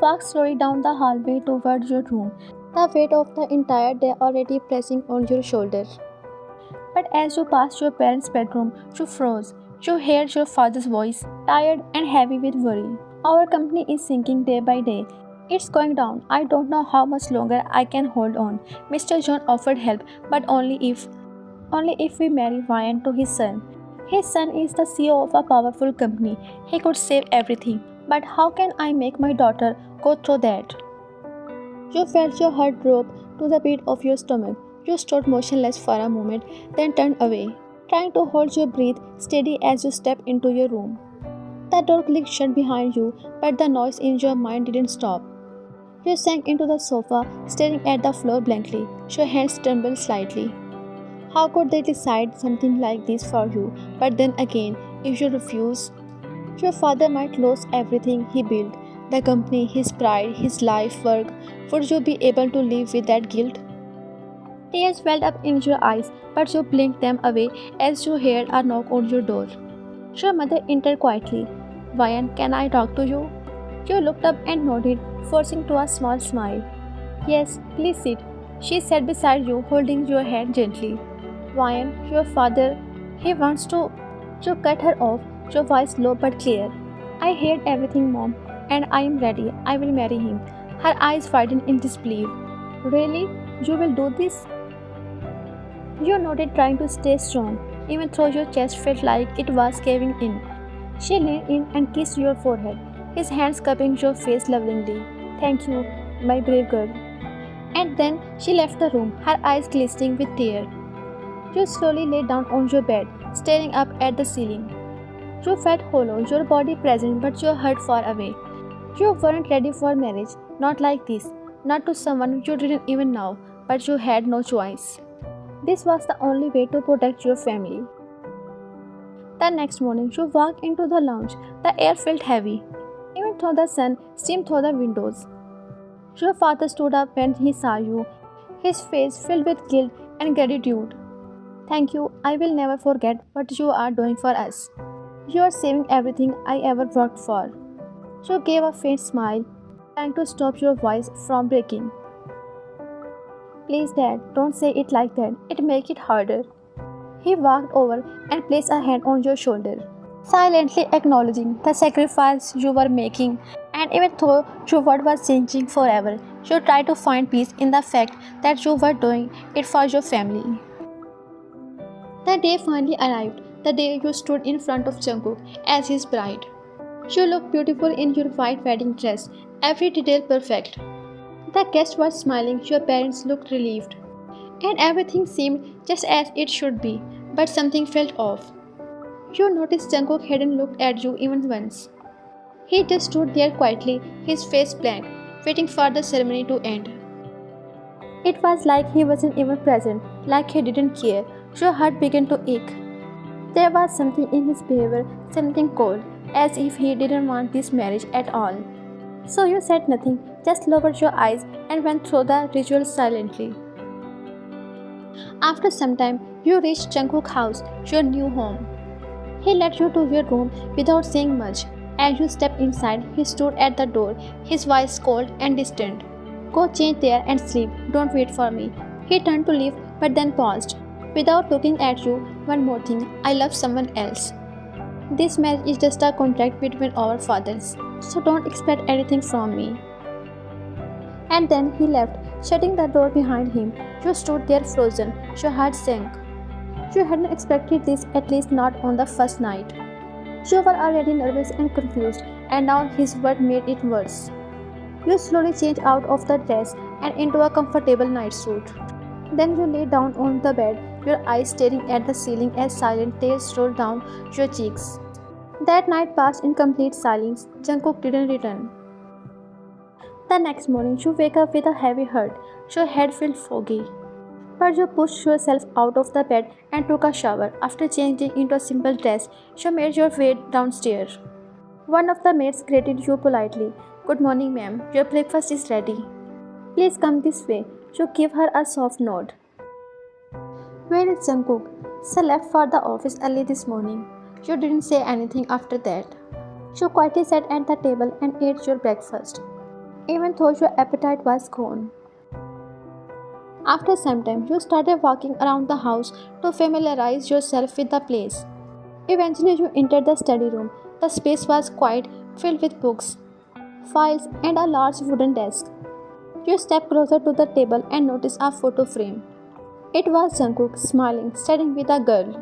walk slowly down the hallway towards your room, the weight of the entire day already pressing on your shoulder. But as you passed your parents' bedroom, you froze. You heard your father's voice, tired and heavy with worry. Our company is sinking day by day. It's going down. I don't know how much longer I can hold on. Mr. John offered help, but only if we marry Ryan to his son. His son is the CEO of a powerful company. He could save everything. But how can I make my daughter go through that? You felt your heart drop to the pit of your stomach. You stood motionless for a moment, then turned away, trying to hold your breath steady as you stepped into your room. The door clicked shut behind you, but the noise in your mind didn't stop. You sank into the sofa, staring at the floor blankly. Your hands trembled slightly. How could they decide something like this for you? But then again, if you refuse, your father might lose everything he built, the company, his pride, his life work. Would you be able to live with that guilt? Tears welled up in your eyes, but you blinked them away as you heard a knock on your door. Your mother entered quietly. Ryan, can I talk to you? You looked up and nodded, forcing to a small smile. Yes, please sit, she said beside you, holding your hand gently. Ryan, your father, he wants to. You cut her off, your voice low but clear. I heard everything, Mom, and I am ready. I will marry him. Her eyes widened in disbelief. Really? You will do this? You nodded, trying to stay strong, even though your chest felt like it was caving in. She leaned in and kissed your forehead, his hands cupping your face lovingly. Thank you, my brave girl. And then she left the room, her eyes glistening with tears. You slowly lay down on your bed, staring up at the ceiling. You felt hollow, your body present but your heart far away. You weren't ready for marriage, not like this, not to someone you didn't even know, but you had no choice. This was the only way to protect your family. The next morning, you walked into the lounge. The air felt heavy, even though the sun streamed through the windows. Your father stood up when he saw you, his face filled with guilt and gratitude. Thank you, I will never forget what you are doing for us. You are saving everything I ever worked for. You gave a faint smile, trying to stop your voice from breaking. Please, Dad, don't say it like that. It makes it harder. He walked over and placed a hand on your shoulder, silently acknowledging the sacrifice you were making. And even though your world was changing forever, you tried to find peace in the fact that you were doing it for your family. The day finally arrived, the day you stood in front of Jungkook as his bride. You looked beautiful in your white wedding dress, every detail perfect. The guests were smiling, your parents looked relieved, and everything seemed just as it should be, but something felt off. You noticed Jungkook hadn't looked at you even once. He just stood there quietly, his face blank, waiting for the ceremony to end. It was like he wasn't even present, like he didn't care. Your heart began to ache. There was something in his behavior, something cold, as if he didn't want this marriage at all. So you said nothing, just lowered your eyes and went through the ritual silently. After some time, you reached Jungkook's house, your new home. He led you to your room without saying much. As you stepped inside, he stood at the door, his voice cold and distant. Go change there and sleep, don't wait for me. He turned to leave but then paused. Without looking at you, one more thing, I love someone else. This marriage is just a contract between our fathers, so don't expect anything from me. And then he left, shutting the door behind him. You stood there frozen, your heart sank. You hadn't expected this, at least not on the first night. You were already nervous and confused, and now his word made it worse. You slowly changed out of the dress and into a comfortable nightsuit. Then you lay down on the bed, your eyes staring at the ceiling as silent tears rolled down your cheeks. That night passed in complete silence. Jungkook didn't return. The next morning, you wake up with a heavy heart. Your head felt foggy. But you pushed yourself out of the bed and took a shower. After changing into a simple dress, you made your way downstairs. One of the maids greeted you politely. Good morning, ma'am. Your breakfast is ready. Please come this way. You give her a soft nod. Where is Jungkook? She left for the office early this morning. You didn't say anything after that. You quietly sat at the table and ate your breakfast. even though your appetite was gone. After some time, you started walking around the house to familiarize yourself with the place. Eventually, you entered the study room. The space was quiet, filled with books, files, and a large wooden desk. You stepped closer to the table and noticed a photo frame. It was Jungkook smiling, staring with a girl.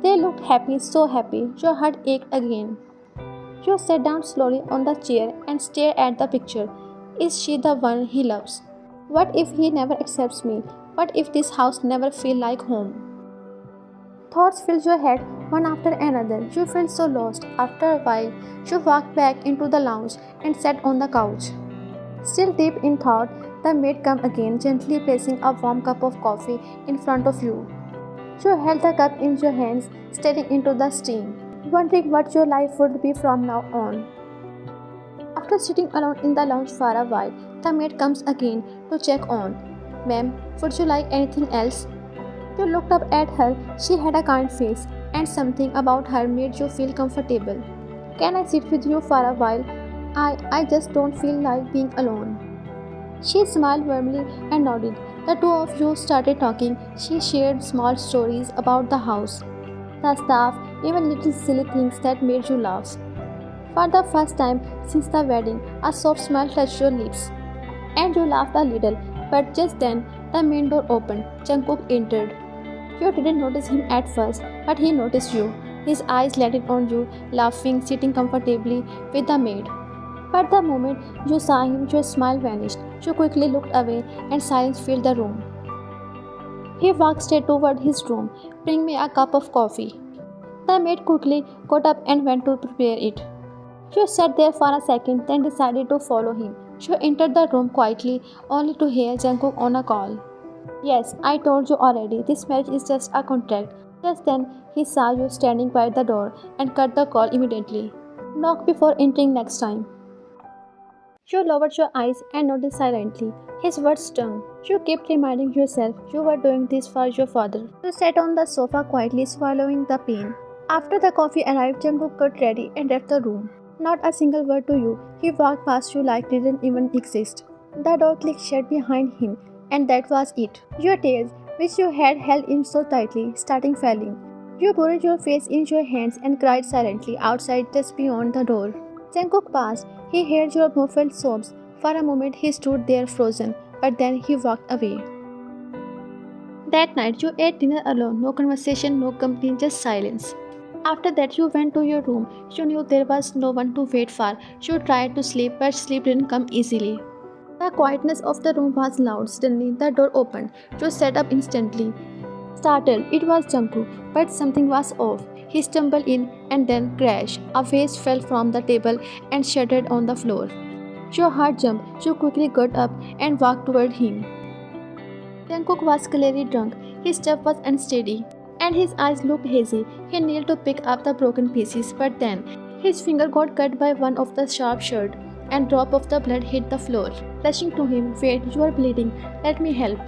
They looked happy, so happy, your heart ached again. You sat down slowly on the chair and stared at the picture. Is she the one he loves? What if he never accepts me? What if this house never feels like home? Thoughts filled your head one after another. You felt so lost. After a while, you walked back into the lounge and sat on the couch. Still deep in thought, the maid came again, gently placing a warm cup of coffee in front of you. You held the cup in your hands, staring into the steam, wondering what your life would be from now on. After sitting alone in the lounge for a while, the maid comes again to check on. Ma'am, would you like anything else? You looked up at her. She had a kind face, and something about her made you feel comfortable. Can I sit with you for a while? I just don't feel like being alone. She smiled warmly and nodded. The two of you started talking. She shared small stories about the house, the staff, even little silly things that made you laugh. For the first time since the wedding, a soft smile touched your lips, and you laughed a little. But just then, the main door opened. Jungkook entered. You didn't notice him at first, but he noticed you. His eyes landed on you, laughing, sitting comfortably with the maid. But the moment you saw him, your smile vanished. You quickly looked away, and silence filled the room. He walked straight toward his room. Bring me a cup of coffee. The maid quickly got up and went to prepare it. You sat there for a second, then decided to follow him. You entered the room quietly, only to hear Jungkook on a call. Yes, I told you already, this marriage is just a contract. Just then, he saw you standing by the door and cut the call immediately. Knock before entering next time. You lowered your eyes and nodded silently. His words stung. You kept reminding yourself you were doing this for your father. You sat on the sofa quietly, swallowing the pain. After the coffee arrived, Jungkook got ready and left the room. Not a single word to you. He walked past you like it didn't even exist. The door clicked shut behind him, and that was it. Your tears, which you had held in so tightly, starting falling. You buried your face in your hands and cried silently outside just beyond the door. Jungkook passed. He heard your muffled sobs. For a moment he stood there frozen, but then he walked away. That night you ate dinner alone, no conversation, no company, just silence. After that you went to your room. You knew there was no one to wait for. You tried to sleep, but sleep didn't come easily. The quietness of the room was loud. Suddenly the door opened. You sat up instantly. Startled, it was Jungkook, but something was off. He stumbled in and then crashed. A vase fell from the table and shattered on the floor. Your heart jumped. You quickly got up and walked toward him. Jungkook was clearly drunk. His step was unsteady, and his eyes looked hazy. He knelt to pick up the broken pieces, but then his finger got cut by one of the sharp shards, and drop of the blood hit the floor. Rushing to him, "Wait, you are bleeding. Let me help."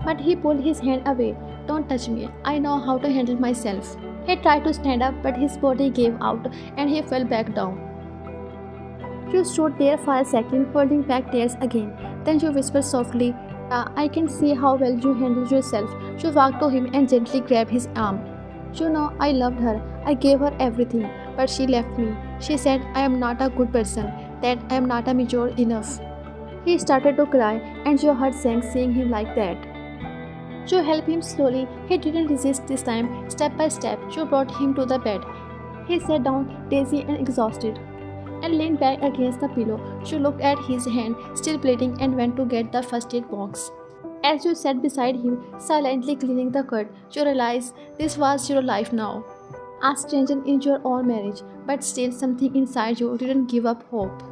But he pulled his hand away. "Don't touch me. I know how to handle myself." He tried to stand up, but his body gave out, and he fell back down. You stood there for a second, holding back tears again. Then you whispered softly, I can see how well you handle yourself." You walked to him and gently grabbed his arm. "You know, I loved her. I gave her everything, but she left me. She said I am not a good person, that I am not mature enough." He started to cry, and your heart sank seeing him like that. You helped him slowly. He didn't resist this time. Step by step, you brought him to the bed. He sat down, dizzy and exhausted, and leaned back against the pillow. You looked at his hand, still bleeding, and went to get the first aid box. As you sat beside him, silently cleaning the cut, you realized this was your life now. A stranger in your own marriage, but still something inside you didn't give up hope.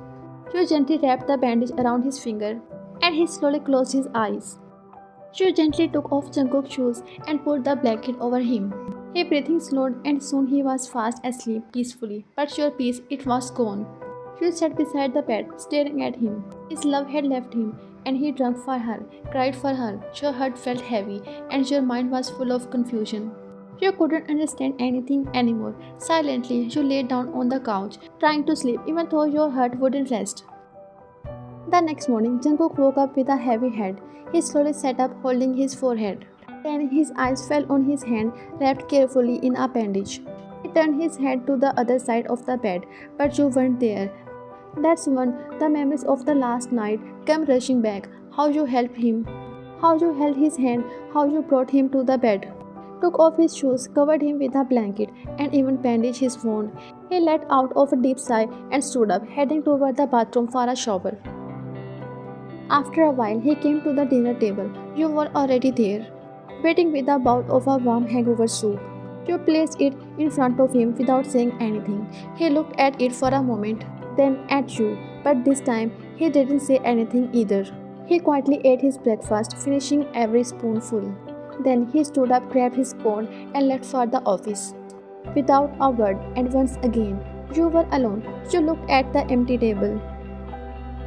You gently wrapped the bandage around his finger, and he slowly closed his eyes. You gently took off Jungkook's shoes and pulled the blanket over him. His breathing slowed, and soon he was fast asleep peacefully. But your peace, it was gone. You sat beside the bed, staring at him. His love had left him, and he drank for her, cried for her. Your heart felt heavy, and your mind was full of confusion. You couldn't understand anything anymore. Silently, you lay down on the couch, trying to sleep, even though your heart wouldn't rest. The next morning, Jungkook woke up with a heavy head. He slowly sat up, holding his forehead. Then his eyes fell on his hand, wrapped carefully in a bandage. He turned his head to the other side of the bed, but you weren't there. That's when the memories of the last night came rushing back. How you helped him, how you held his hand, how you brought him to the bed. Took off his shoes, covered him with a blanket, and even bandaged his wound. He let out of a deep sigh and stood up, heading toward the bathroom for a shower. After a while, he came to the dinner table. You were already there, waiting with a bowl of a warm hangover soup. You placed it in front of him without saying anything. He looked at it for a moment, then at you, but this time he didn't say anything either. He quietly ate his breakfast, finishing every spoonful. Then he stood up, grabbed his phone, and left for the office. Without a word, and once again, you were alone. You looked at the empty table.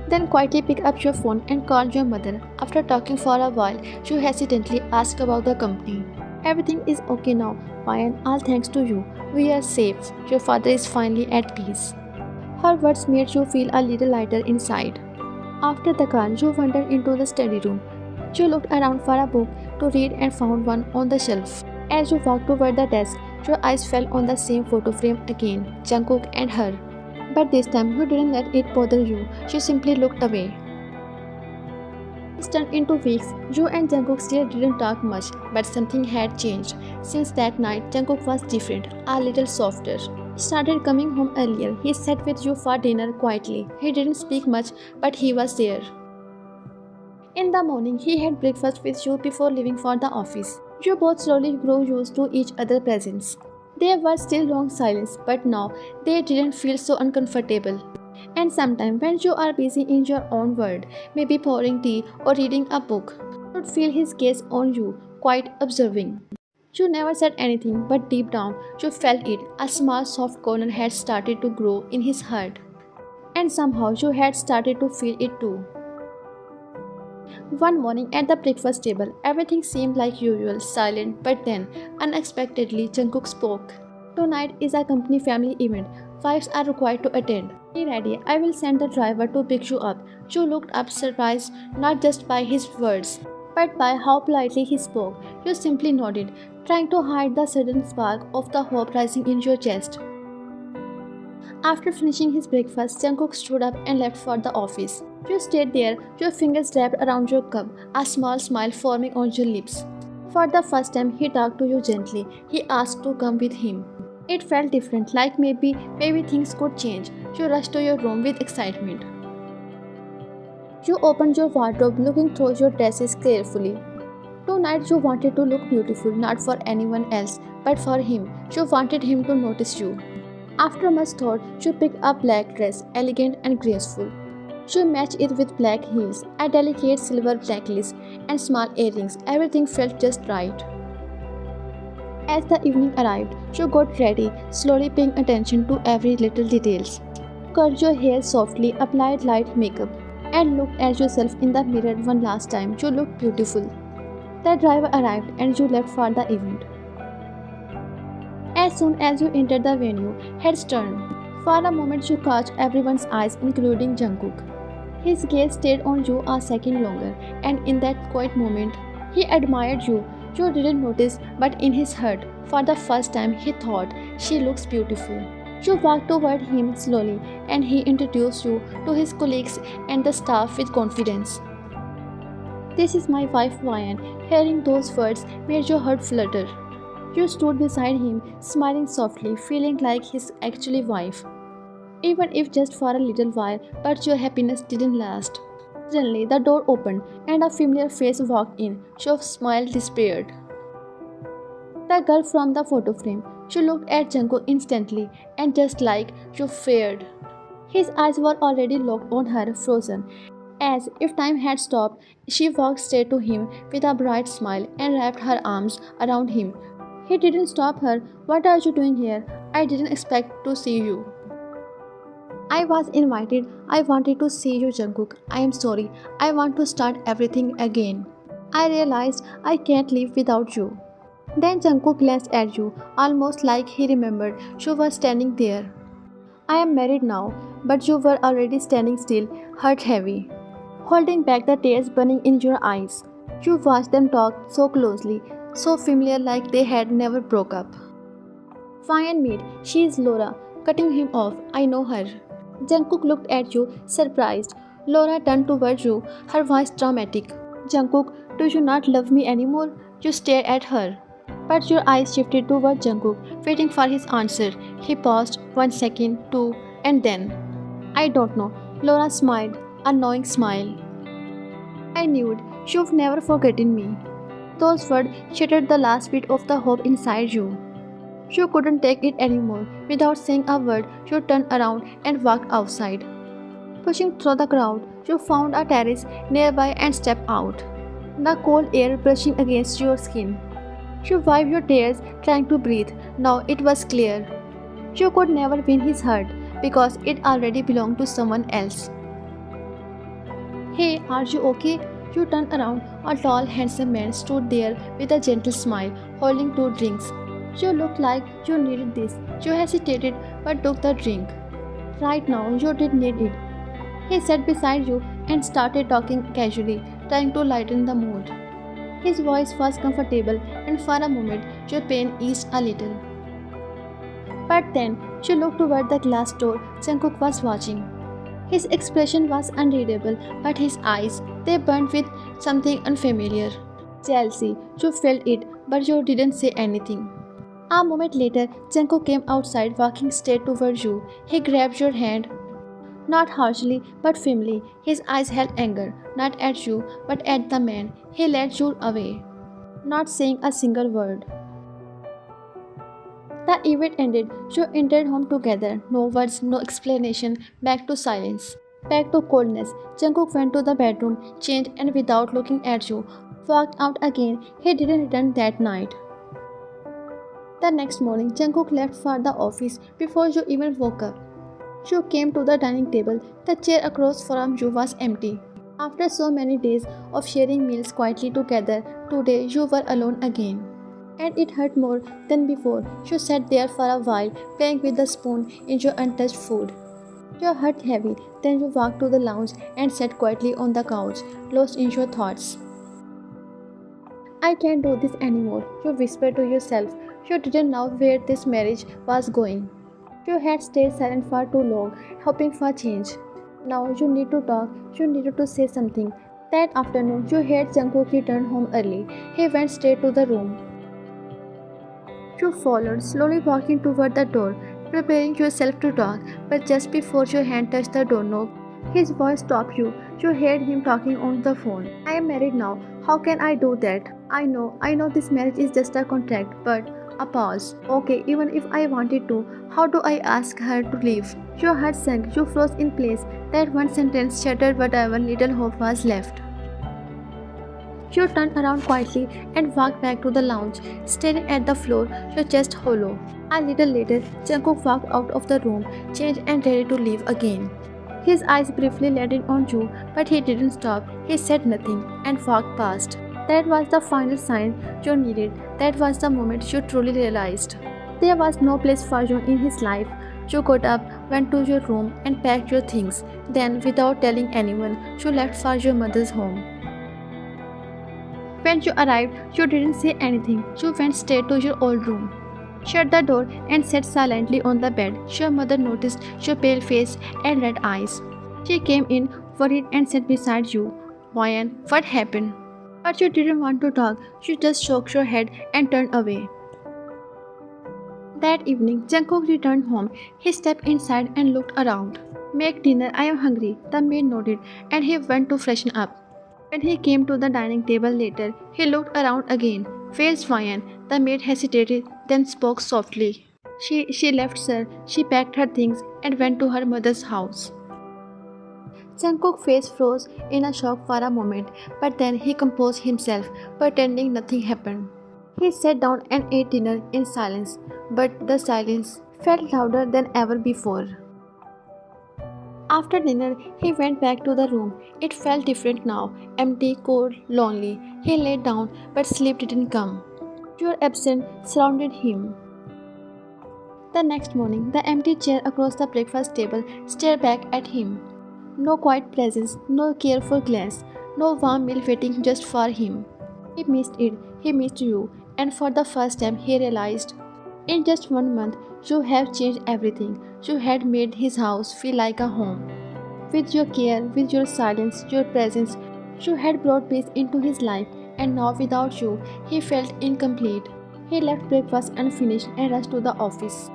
Then quietly picked up your phone and called your mother. After talking for a while, you hesitantly asked about the company. Everything is okay now, Payan, all thanks to you. We are safe. Your father is finally at peace. Her words made you feel a little lighter inside. After the call, you wandered into the study room. You looked around for a book to read and found one on the shelf. As you walked toward the desk, your eyes fell on the same photo frame again, Jungkook and her. But this time you didn't let it bother you, you simply looked away. It turned into weeks. You and Jungkook still didn't talk much, but something had changed. Since that night, Jungkook was different, a little softer. He started coming home earlier. He sat with you for dinner quietly. He didn't speak much, but he was there. In the morning, he had breakfast with you before leaving for the office. You both slowly grew used to each other's presence. There was still long silence, but now they didn't feel so uncomfortable. And sometimes when you are busy in your own world, maybe pouring tea or reading a book, you would feel his gaze on you, quite observing. You never said anything, but deep down you felt it. A small soft corner had started to grow in his heart. And somehow you had started to feel it too. One morning at the breakfast table, everything seemed like usual, silent, but then, unexpectedly, Jungkook spoke. Tonight is a company family event. Wives are required to attend. Be ready. I will send the driver to pick you up. You looked up surprised, not just by his words, but by how politely he spoke. You simply nodded, trying to hide the sudden spark of the hope rising in your chest. After finishing his breakfast, Jungkook stood up and left for the office. You stayed there, your fingers wrapped around your cup, a small smile forming on your lips. For the first time, he talked to you gently. He asked to come with him. It felt different, like maybe things could change. You rushed to your room with excitement. You opened your wardrobe, looking through your dresses carefully. Tonight you wanted to look beautiful, not for anyone else, but for him. You wanted him to notice you. After much thought, you picked a black dress, elegant and graceful. You matched it with black heels, a delicate silver necklace, and small earrings. Everything felt just right. As the evening arrived, you got ready, slowly paying attention to every little details. Curled your hair softly, applied light makeup, and looked at yourself in the mirror one last time. You looked beautiful. The driver arrived and you left for the event. As soon as you entered the venue, heads turned. For a moment you caught everyone's eyes, including Jungkook. His gaze stayed on you a second longer, and in that quiet moment, he admired you. You didn't notice, but in his heart, for the first time, he thought, she looks beautiful. You walked toward him slowly, and he introduced you to his colleagues and the staff with confidence. This is my wife, Ryan. Hearing those words made your heart flutter. You stood beside him, smiling softly, feeling like his actual wife. Even if just for a little while, but your happiness didn't last. Suddenly, the door opened and a familiar face walked in. Your smile disappeared. The girl from the photo frame. She looked at Jungkook instantly, and just like you feared, his eyes were already locked on her, frozen. As if time had stopped, she walked straight to him with a bright smile and wrapped her arms around him. He didn't stop her. What are you doing here? I didn't expect to see you. I was invited. I wanted to see you, Jungkook. I am sorry. I want to start everything again. I realized I can't live without you. Then Jungkook glanced at you, almost like he remembered you were standing there. I am married now, but you were already standing still, heart heavy. holding back the tears burning in your eyes. You watched them talk so closely, so familiar like they had never broke up. Fine mate, she is Laura. Cutting him off, I know her. Jungkook looked at you, surprised. Laura turned towards you, her voice dramatic. Jungkook, do you not love me anymore? You stared at her. But your eyes shifted toward Jungkook, waiting for his answer. He paused 1 second, two, and then. I don't know. Laura smiled, a knowing smile. I knew it. You've never forgotten me. Those words shattered the last bit of the hope inside you. You couldn't take it anymore. Without saying a word, you turned around and walked outside. Pushing through the crowd, you found a terrace nearby and stepped out. The cold air brushing against your skin. You wiped your tears, trying to breathe. Now it was clear. You could never win his heart because it already belonged to someone else. Hey, are you okay? You turned around. A tall, handsome man stood there with a gentle smile, holding two drinks. You looked like you needed this. You hesitated but took the drink. Right now, you did need it. He sat beside you and started talking casually, trying to lighten the mood. His voice was comfortable, and for a moment, your pain eased a little. But then, you looked toward the glass door Jungkook was watching. His expression was unreadable, but his eyes, they burned with something unfamiliar. Jealousy, you felt it, but you didn't say anything. A moment later, Jungkook came outside walking straight towards you. He grabbed your hand, not harshly but firmly. His eyes held anger, not at you but at the man. He led you away, not saying a single word. The event ended. You entered home together. No words, no explanation. Back to silence. Back to coldness. Jungkook went to the bedroom, changed, and without looking at you, walked out again. He didn't return that night. The next morning, Jungkook left for the office before you even woke up. You came to the dining table. The chair across from you was empty. After so many days of sharing meals quietly together, today you were alone again. And it hurt more than before. You sat there for a while, playing with the spoon in your untouched food. Your heart heavy, then you walked to the lounge and sat quietly on the couch, lost in your thoughts. I can't do this anymore, you whispered to yourself. You didn't know where this marriage was going. You had stayed silent for too long, hoping for change. Now you need to talk, you needed to say something. That afternoon, you heard Jungkook return home early. He went straight to the room. You followed, slowly walking toward the door, preparing yourself to talk, but just before your hand touched the doorknob, his voice stopped you. You heard him talking on the phone. I am married now. How can I do that? I know this marriage is just a contract, but a pause. Okay, even if I wanted to, how do I ask her to leave? Your heart sank, you froze in place. That one sentence shattered whatever little hope was left. You turned around quietly and walked back to the lounge, staring at the floor, your chest hollow. A little later, Jungkook walked out of the room, changed and ready to leave again. His eyes briefly landed on you, but he didn't stop. He said nothing and walked past. That was the final sign you needed. That was the moment you truly realized there was no place for you in his life. You got up, went to your room, and packed your things. Then, without telling anyone, you left for your mother's home. When you arrived, you didn't say anything. You went straight to your old room, shut the door, and sat silently on the bed. Your mother noticed your pale face and red eyes. She came in, worried, and sat beside you. Ryan, what happened? But you didn't want to talk. You just shook your head and turned away. That evening, Jungkook returned home. He stepped inside and looked around. Make dinner, I am hungry. The maid nodded, and he went to freshen up. When he came to the dining table later, he looked around again. Where's Ryan? The maid hesitated, then spoke softly. She left, sir. She packed her things and went to her mother's house. Jungkook's face froze in a shock for a moment, but then he composed himself, pretending nothing happened. He sat down and ate dinner in silence, but the silence felt louder than ever before. After dinner, he went back to the room. It felt different now, empty, cold, lonely. He lay down, but sleep didn't come. Your absence surrounded him. The next morning, the empty chair across the breakfast table stared back at him. No quiet presence, no careful glance, no warm meal waiting just for him. He missed it, he missed you, and for the first time he realized in just 1 month you have changed everything. You had made his house feel like a home. With your care, with your silence, your presence, you had brought peace into his life, and now without you, he felt incomplete. He left breakfast unfinished and rushed to the office.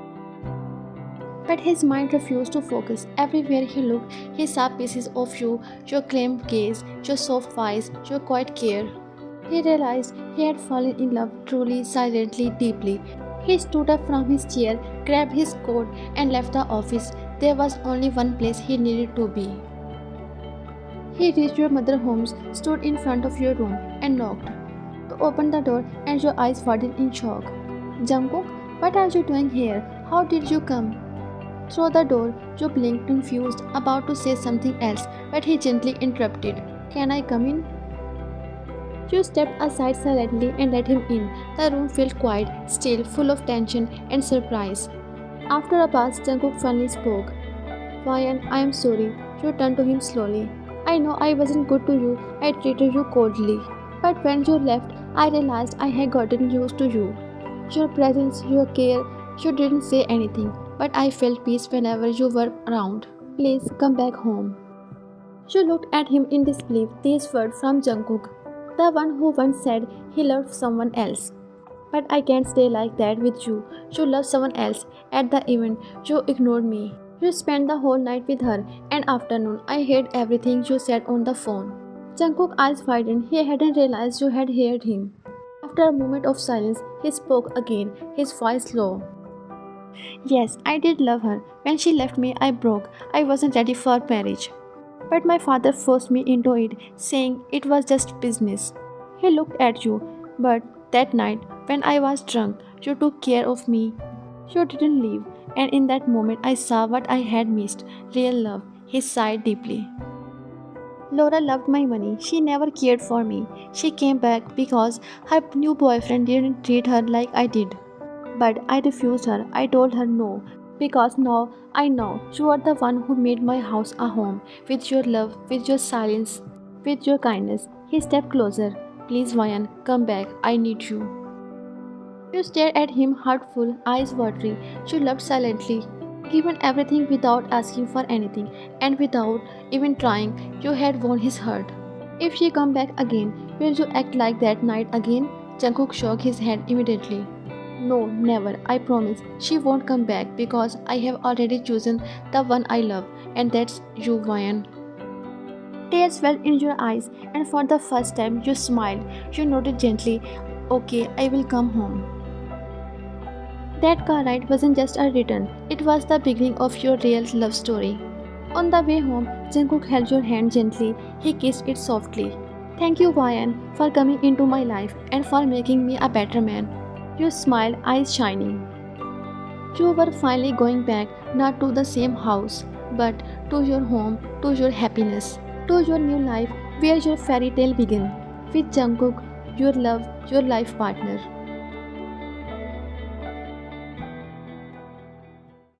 But his mind refused to focus. Everywhere he looked, he saw pieces of you, your calm gaze, your soft eyes, your quiet care. He realized he had fallen in love truly, silently, deeply. He stood up from his chair, grabbed his coat, and left the office. There was only one place he needed to be. He reached your mother's home, stood in front of your room, and knocked. You opened the door, and your eyes widened in shock. Jungkook, what are you doing here? How did you come? Through the door, you blinked, confused, about to say something else, but he gently interrupted. Can I come in? You stepped aside silently and let him in. The room felt quiet, still, full of tension and surprise. After a pause, Jungkook finally spoke. Ryan, I am sorry. You turned to him slowly. I know I wasn't good to you. I treated you coldly. But when you left, I realized I had gotten used to you. Your presence, your care, you didn't say anything, but I felt peace whenever you were around. Please come back home. You looked at him in disbelief, these words from Jungkook, the one who once said he loved someone else. But I can't stay like that with you. You love someone else. At the event, you ignored me. You spent the whole night with her, and afternoon, I heard everything you said on the phone. Jungkook's eyes widened. He hadn't realized you had heard him. After a moment of silence, he spoke again, his voice low. Yes, I did love her. When she left me, I broke. I wasn't ready for marriage. But my father forced me into it, saying it was just business. He looked at you, but that night, when I was drunk, you took care of me. You didn't leave, and in that moment I saw what I had missed, real love. He sighed deeply. Laura loved my money. She never cared for me. She came back because her new boyfriend didn't treat her like I did. But I refused her. I told her no. Because now I know you are the one who made my house a home. With your love, with your silence, with your kindness. He stepped closer. Please, Ryan, come back. I need you. You stared at him, heartful, eyes watery. You loved silently, given everything without asking for anything, and without even trying. You had won his heart. If she come back again, will you act like that night again? Jungkook shook his head immediately. No, never. I promise. She won't come back because I have already chosen the one I love, and that's you, Ryan. Tears welled in your eyes, and for the first time you smiled. You nodded gently. Okay, I will come home. That car ride wasn't just a return, it was the beginning of your real love story. On the way home, Jungkook held your hand gently. He kissed it softly. Thank you, Ryan, for coming into my life and for making me a better man. You smiled, eyes shining. You were finally going back, not to the same house, but to your home, to your happiness, to your new life where your fairy tale began. With Jungkook, your love, your life partner.